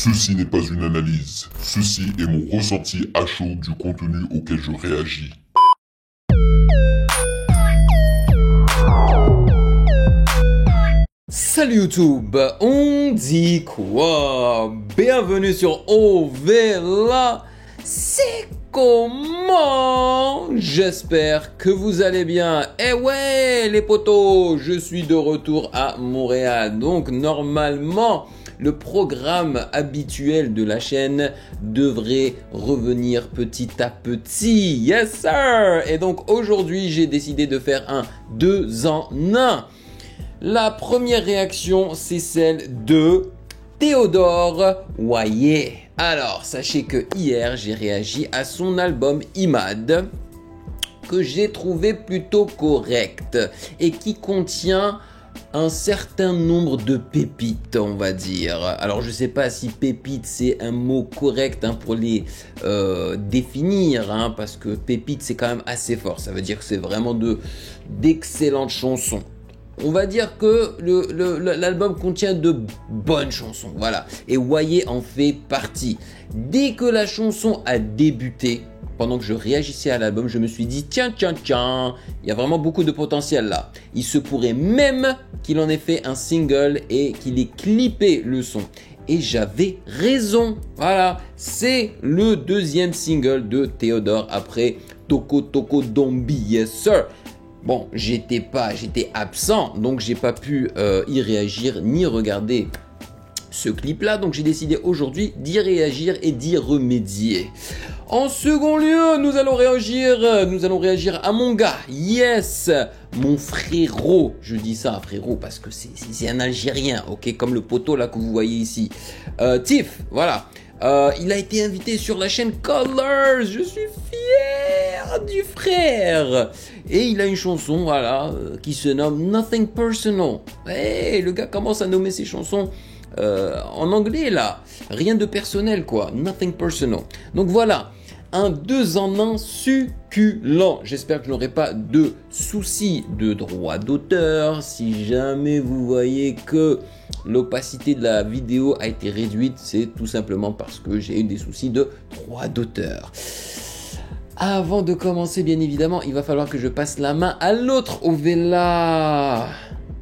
Ceci n'est pas une analyse. Ceci est mon ressenti à chaud du contenu auquel je réagis. Salut YouTube, on dit quoi? Bienvenue sur Ovela. C'est comment? J'espère que vous allez bien. Eh ouais les potos, je suis de retour à Montréal. Donc normalement, le programme habituel de la chaîne devrait revenir petit à petit. Yes sir! Et donc aujourd'hui, j'ai décidé de faire un 2 en 1. La première réaction, c'est celle de Théodore Wayé. Alors, sachez que hier, j'ai réagi à son album Imad, que j'ai trouvé plutôt correct et qui contient un certain nombre de pépites, on va dire. Alors, je sais pas si pépite, c'est un mot correct pour les définir, parce que pépite, c'est quand même assez fort. Ça veut dire que c'est vraiment d'excellentes chansons. On va dire que l'album contient de bonnes chansons, voilà. Et Wayé en fait partie. Dès que la chanson a débuté, pendant que je réagissais à l'album, je me suis dit tiens, il y a vraiment beaucoup de potentiel là. Il se pourrait même qu'il en ait fait un single et qu'il ait clippé le son. Et j'avais raison, voilà. C'est le deuxième single de Théodore après Toko Toko Dombi, yes sir. Bon, j'étais absent, donc j'ai pas pu y réagir ni regarder ce clip-là. Donc j'ai décidé aujourd'hui d'y réagir et d'y remédier. En second lieu, nous allons réagir à mon gars. Yes, mon frérot. Je dis ça, frérot, parce que c'est un Algérien, ok, comme le poteau là que vous voyez ici. Tiff, voilà. Il a été invité sur la chaîne Colors. Je suis fier du frère. Et il a une chanson, voilà, qui se nomme Nothing Personal. Hey, le gars commence à nommer ses chansons en anglais là. Rien de personnel quoi. Nothing Personal. Donc voilà, un 2 en 1 succulent. J'espère que je n'aurai pas de soucis de droit d'auteur. Si jamais vous voyez que l'opacité de la vidéo a été réduite, c'est tout simplement parce que j'ai eu des soucis de droit d'auteur. Avant de commencer, bien évidemment, il va falloir que je passe la main à l'autre Ovela.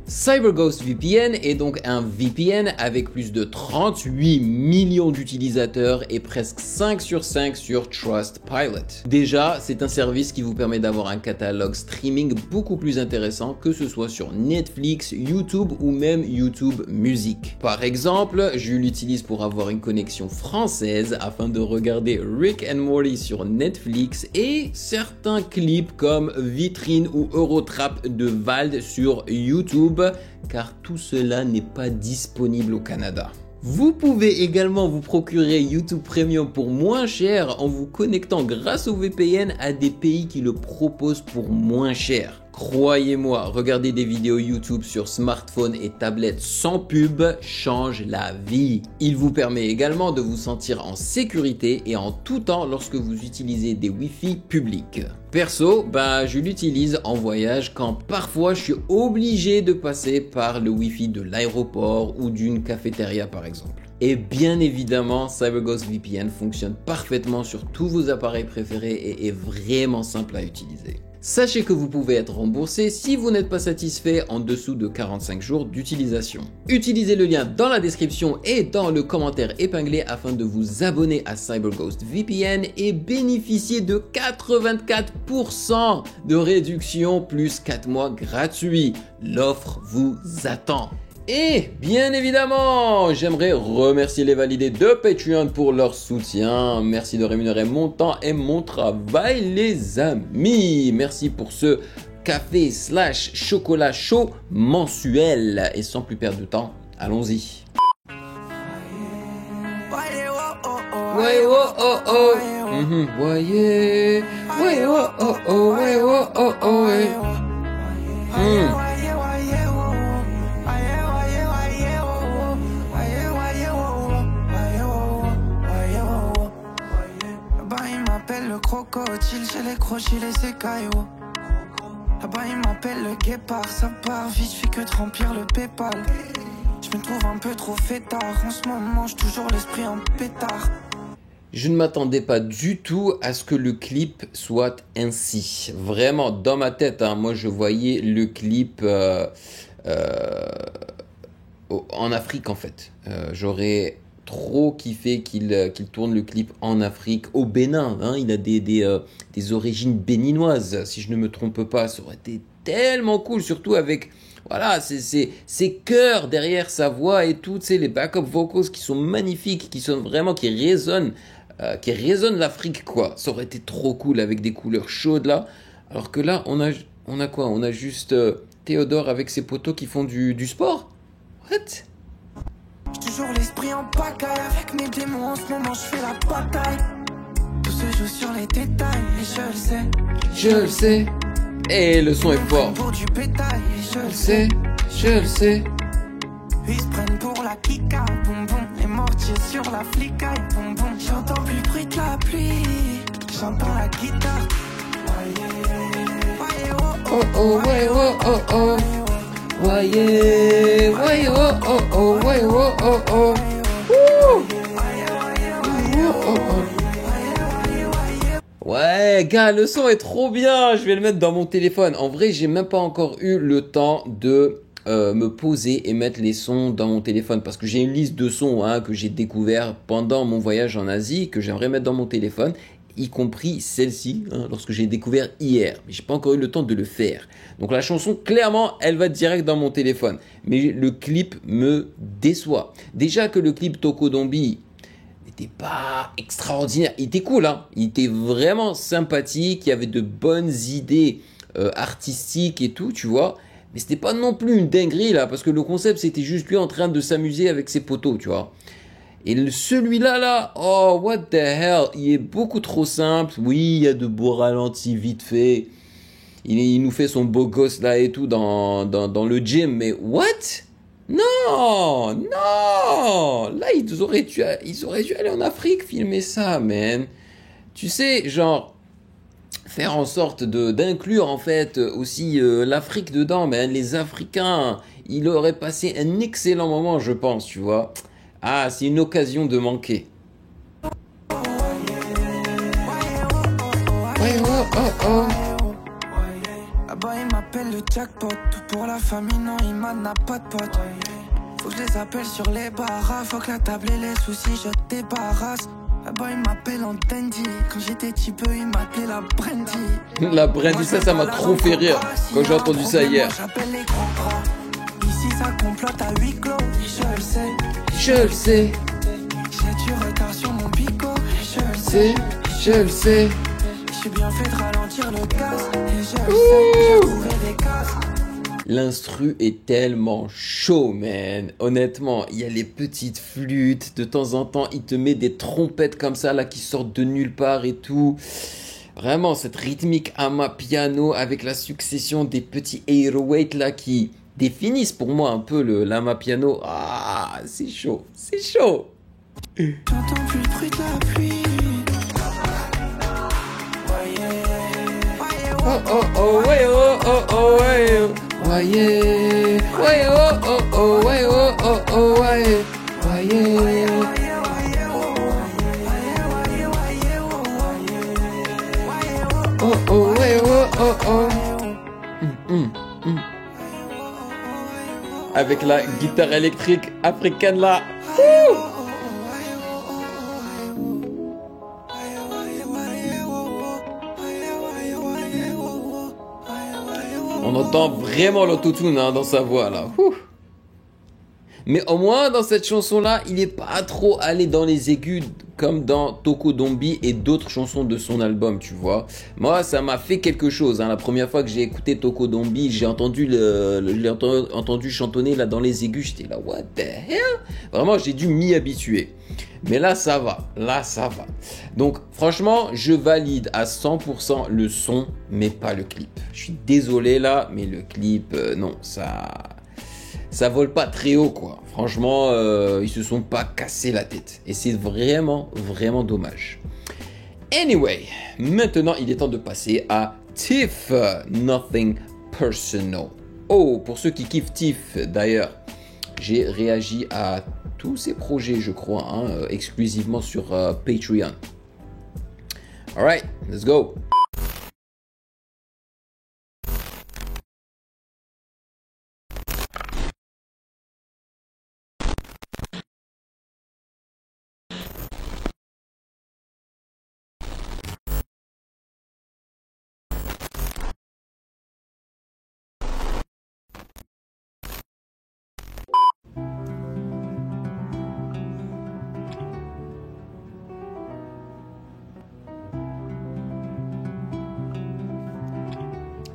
CyberGhost VPN est donc un VPN avec plus de 38 millions d'utilisateurs et presque 5 sur 5 sur Trustpilot. Déjà, c'est un service qui vous permet d'avoir un catalogue streaming beaucoup plus intéressant, que ce soit sur Netflix, YouTube ou même YouTube Music. Par exemple, je l'utilise pour avoir une connexion française afin de regarder Rick and Morty sur Netflix et certains clips comme Vitrine ou Eurotrap de Vald sur YouTube, car tout cela n'est pas disponible au Canada. Vous pouvez également vous procurer YouTube Premium pour moins cher en vous connectant grâce au VPN à des pays qui le proposent pour moins cher. Croyez-moi, regarder des vidéos YouTube sur smartphone et tablette sans pub change la vie. Il vous permet également de vous sentir en sécurité et en tout temps lorsque vous utilisez des Wi-Fi publics. Perso, je l'utilise en voyage quand parfois je suis obligé de passer par le Wi-Fi de l'aéroport ou d'une cafétéria par exemple. Et bien évidemment, CyberGhost VPN fonctionne parfaitement sur tous vos appareils préférés et est vraiment simple à utiliser. Sachez que vous pouvez être remboursé si vous n'êtes pas satisfait en dessous de 45 jours d'utilisation. Utilisez le lien dans la description et dans le commentaire épinglé afin de vous abonner à CyberGhost VPN et bénéficier de 84% de réduction plus 4 mois gratuits. L'offre vous attend. Et bien évidemment, j'aimerais remercier les validés de Patreon pour leur soutien. Merci de rémunérer mon temps et mon travail, les amis. Merci pour ce café / chocolat chaud mensuel. Et sans plus perdre de temps, allons-y. Ouais, oh, oh, oh. Ouais, ouais, oh, oh, oh, ouais, oh, oh, oh, ouais. Le crocodile, j'ai les crochets, les écaillots. Là-bas, il m'appelle le guépard, ça part vite, je fais que de remplir le PayPal. Je me trouve un peu trop fêtard. En ce moment, j'ai toujours l'esprit en pétard. Je ne m'attendais pas du tout à ce que le clip soit ainsi. Vraiment, dans ma tête, hein, moi je voyais le clip en Afrique en fait. J'aurais trop kiffé qu'il tourne le clip en Afrique, au Bénin. Hein. Il a des origines béninoises, si je ne me trompe pas. Ça aurait été tellement cool, surtout avec voilà, ces chœurs derrière sa voix et tout, tu sais, les backup vocals qui sont magnifiques, qui sont vraiment, qui résonnent l'Afrique, quoi. Ça aurait été trop cool avec des couleurs chaudes là. Alors que là, on a quoi? On a juste Théodore avec ses potos qui font du sport. What? J'ai toujours l'esprit en pagaille. Avec mes démons en ce moment, je fais la bataille. Tout se joue sur les détails, et je le sais. Je le sais. Et le son est fort. Pour du bétail, et Je le sais, je le sais. Ils se prennent pour la kika, boum boum. Et mortier sur la flicaille, boum boum. J'entends plus le bruit de la pluie, j'entends la guitare. Oh oh, ouais, oh oh oh. Ouais, yeah, ouais, oh oh oh, ouais, oh oh oh. Wouh. Oh, oh, oh. Ouais, gars, le son est trop bien. Je vais le mettre dans mon téléphone. En vrai, j'ai même pas encore eu le temps de me poser et mettre les sons dans mon téléphone parce que j'ai une liste de sons hein, que j'ai découvert pendant mon voyage en Asie que j'aimerais mettre dans mon téléphone, y compris celle-ci, hein, lorsque j'ai découvert hier. Mais j'ai pas encore eu le temps de le faire. Donc la chanson, clairement, elle va direct dans mon téléphone. Mais le clip me déçoit. Déjà que le clip Tokodombi n'était pas extraordinaire. Il était cool, hein. Il était vraiment sympathique. Il y avait de bonnes idées artistiques et tout, tu vois. Mais c'était pas non plus une dinguerie, là. Parce que le concept, c'était juste lui en train de s'amuser avec ses potos, tu vois. Et celui-là, là, oh, what the hell, il est beaucoup trop simple. Oui, il y a de beaux ralentis vite fait. Il nous fait son beau gosse là et tout dans le gym, mais what? Non, non. Là, ils auraient dû aller en Afrique filmer ça, man. Tu sais, genre, faire en sorte d'inclure en fait aussi l'Afrique dedans, man. Les Africains, ils auraient passé un excellent moment, je pense, tu vois. Ah, c'est une occasion de manquer. Ouais, oh, oh, oh. Là-bas, il m'appelle le jackpot. Tout pour la famille, non, il n'a pas de pote. Faut que je les appelle sur les barras. Faut que la table et les soucis, je débarrasse. Là-bas, il m'appelle en dandy. Quand j'étais petit peu, il m'appelait la brandy. La brandy, ça m'a trop fait rire quand j'ai entendu ça hier. J'appelle les grands bras. Ici, ça complote à huis clos. Je le sais. Je le sais. J'ai du retard sur mon bico. Je le sais. Je le sais. J'ai bien fait de ralentir le gaz. Et je le sais. J'ai trouvé des cases. L'instru est tellement chaud, man. Honnêtement, il y a les petites flûtes. De temps en temps, il te met des trompettes comme ça, là, qui sortent de nulle part et tout. Vraiment, cette rythmique amapiano avec la succession des petits 808 là qui définissent pour moi un peu l'amapiano. Ah, c'est chaud, c'est chaud. J'entends plus le bruit de la pluie. Oh oh oh, ouais, oh oh oh, ouais, oh. Ouais, ouais, oh oh oh, ouais, oh oh oh, ouais, ouais. Oh oh, ouais, oh oh oh. Avec la guitare électrique africaine là. Ouh. On entend vraiment l'autotune hein, dans sa voix là. Ouh. Mais au moins dans cette chanson là, il n'est pas trop allé dans les aigus comme dans Tokodombi et d'autres chansons de son album, tu vois. Moi, ça m'a fait quelque chose. Hein. La première fois que j'ai écouté Tokodombi, j'ai entendu entendu chantonner là dans les aigus. J'étais là, what the hell? Vraiment, j'ai dû m'y habituer. Mais là, ça va. Là, ça va. Donc, franchement, je valide à 100% le son, mais pas le clip. Je suis désolé là, mais le clip, non, ça vole pas très haut, quoi. Franchement, ils se sont pas cassés la tête. Et c'est vraiment, vraiment dommage. Anyway, maintenant, il est temps de passer à Tiff, Nothing Personal. Oh, pour ceux qui kiffent Tiff, d'ailleurs, j'ai réagi à tous ces projets, je crois, hein, exclusivement sur Patreon. Alright, let's go.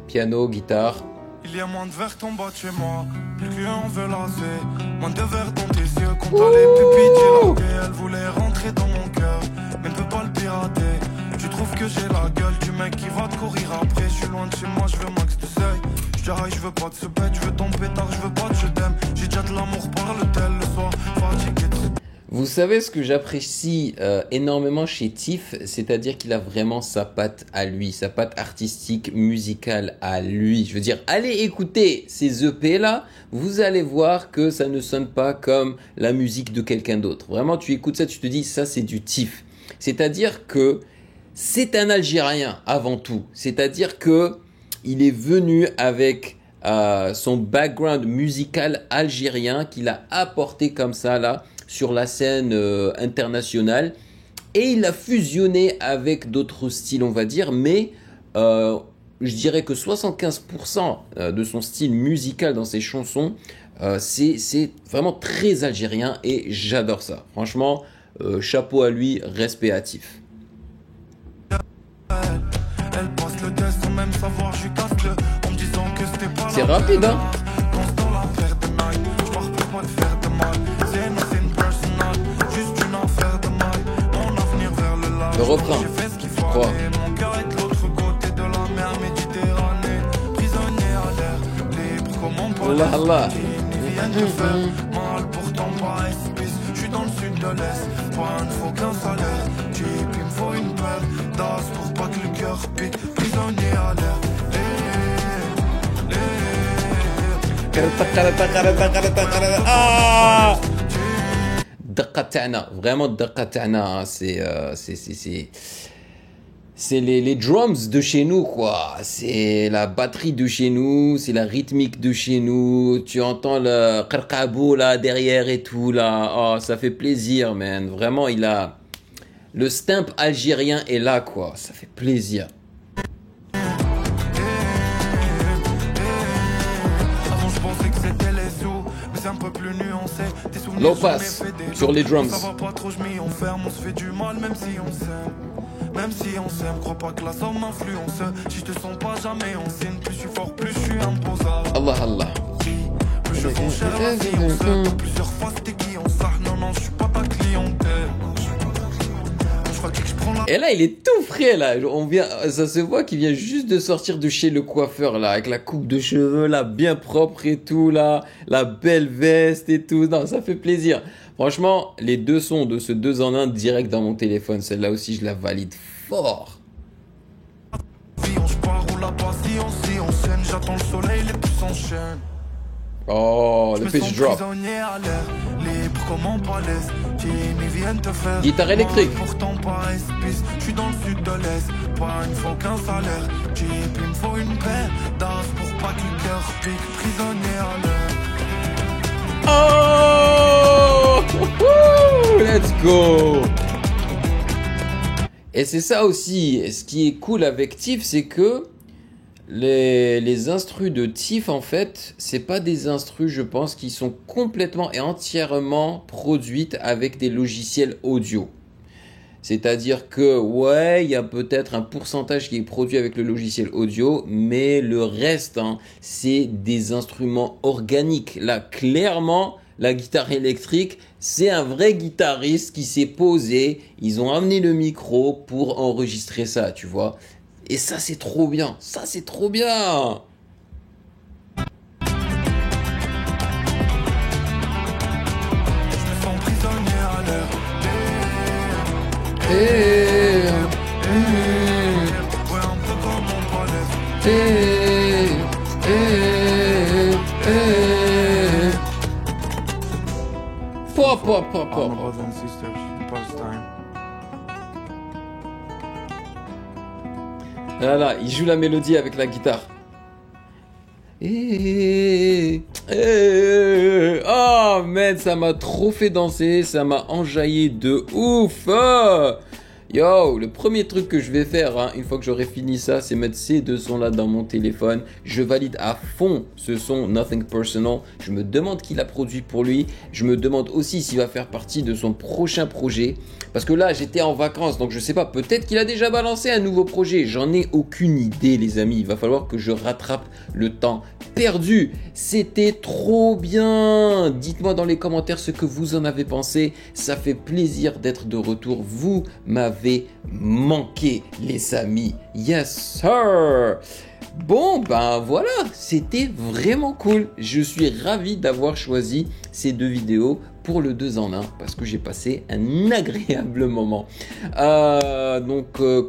Piano, guitare. Il y a moins de verre tombent chez moi, plus qu'un veut lasser. Moins de verre dans tes yeux, quand t'as les pupilles dilatées. Elle voulait rentrer dans mon cœur, mais ne peut pas le pirater. Tu trouves que j'ai la gueule du mec qui va te courir après. Je suis loin de chez moi, je veux max de seuil. Je dirais je veux pas de ce bête, je veux ton pétard, je veux pas de je t'aime. J'ai déjà de l'amour par le tel le soir, fatigué de... Vous savez ce que j'apprécie énormément chez Tiff, c'est-à-dire qu'il a vraiment sa patte à lui, sa patte artistique, musicale à lui. Je veux dire, allez écouter ces EP là, vous allez voir que ça ne sonne pas comme la musique de quelqu'un d'autre. Vraiment, tu écoutes ça, tu te dis, ça c'est du Tiff. C'est-à-dire que c'est un Algérien avant tout. C'est-à-dire que il est venu avec son background musical algérien qu'il a apporté comme ça là, sur la scène internationale, et il a fusionné avec d'autres styles, on va dire, mais je dirais que 75% de son style musical dans ses chansons, c'est vraiment très algérien, et j'adore ça. Franchement, chapeau à lui, respect à Tiff. C'est rapide, hein? Le refrain, je crois. Allah Allah. Je suis dans le sud de l'Est, pas un faux qu'un salaire. Puis il me faut une paire d'as pour pas que le cœur pique. Prisonnier à l'air. Ah! Vraiment Dakatana, c'est les drums de chez nous, quoi. C'est la batterie de chez nous, c'est la rythmique de chez nous. Tu entends le qarqabou là derrière et tout là. Oh, ça fait plaisir, man. Vraiment, il a le stamp algérien est là, quoi. Ça fait plaisir. Un peu plus nuancé, low pass sur les drums. Ça va pas trop, je m'y enferme, on se fait du mal même si on s'aime. Même si on s'aime, crois pas que la somme m'influence. Si je te sens pas jamais en signe, plus je suis fort, plus je suis imposable. Allah Allah. Plus je vends cher la vie, on se plusieurs faces, t'es qui on s'arrête. Non, non, je suis pas ta clientèle. Et là, il est tout frais, là. Ça se voit qu'il vient juste de sortir de chez le coiffeur, là, avec la coupe de cheveux, là, bien propre et tout, là, la belle veste et tout. Non, ça fait plaisir. Franchement, les deux sons de ce 2 en 1 direct dans mon téléphone, celle-là aussi, je la valide fort. Oh, le pitch drop. Guitare électrique. Je suis dans le sud de l'Est, pas une fois qu'un salaire. Il me faut une paire d'as pour pas que le cœur pique. Prisonnier à l'heure. Oh, let's go. Et c'est ça aussi, ce qui est cool avec Tiff, c'est que les instrus de Tiff, en fait, c'est pas des instrus, je pense, qui sont complètement et entièrement produites avec des logiciels audio. C'est-à-dire que, ouais, il y a peut-être un pourcentage qui est produit avec le logiciel audio, mais le reste, hein, c'est des instruments organiques. Là, clairement, la guitare électrique, c'est un vrai guitariste qui s'est posé. Ils ont amené le micro pour enregistrer ça, tu vois. Et ça, c'est trop bien. Ça, c'est trop bien. Hop, hop, hop, All hop. my brothers and sisters, Palestine. Voilà, il joue la mélodie avec la guitare. Oh, man, ça m'a trop fait danser, ça m'a enjaillé de ouf. Yo, le premier truc que je vais faire, hein, une fois que j'aurai fini ça, c'est mettre ces deux sons là dans mon téléphone. Je valide à fond ce son Nothing Personal. Je me demande qui l'a produit pour lui. Je me demande aussi s'il va faire partie de son prochain projet. Parce que là, j'étais en vacances, donc je sais pas, peut-être qu'il a déjà balancé un nouveau projet. J'en ai aucune idée, les amis. Il va falloir que je rattrape le temps perdu. C'était trop bien. Dites-moi dans les commentaires ce que vous en avez pensé. Ça fait plaisir d'être de retour. Vous m'avez manqué, les amis. Yes, sir. Bon, ben voilà, c'était vraiment cool. Je suis ravi d'avoir choisi ces deux vidéos pour le 2 en 1 parce que j'ai passé un agréable moment.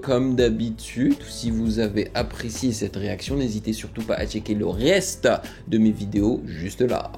Comme d'habitude, si vous avez apprécié cette réaction, n'hésitez surtout pas à checker le reste de mes vidéos juste là.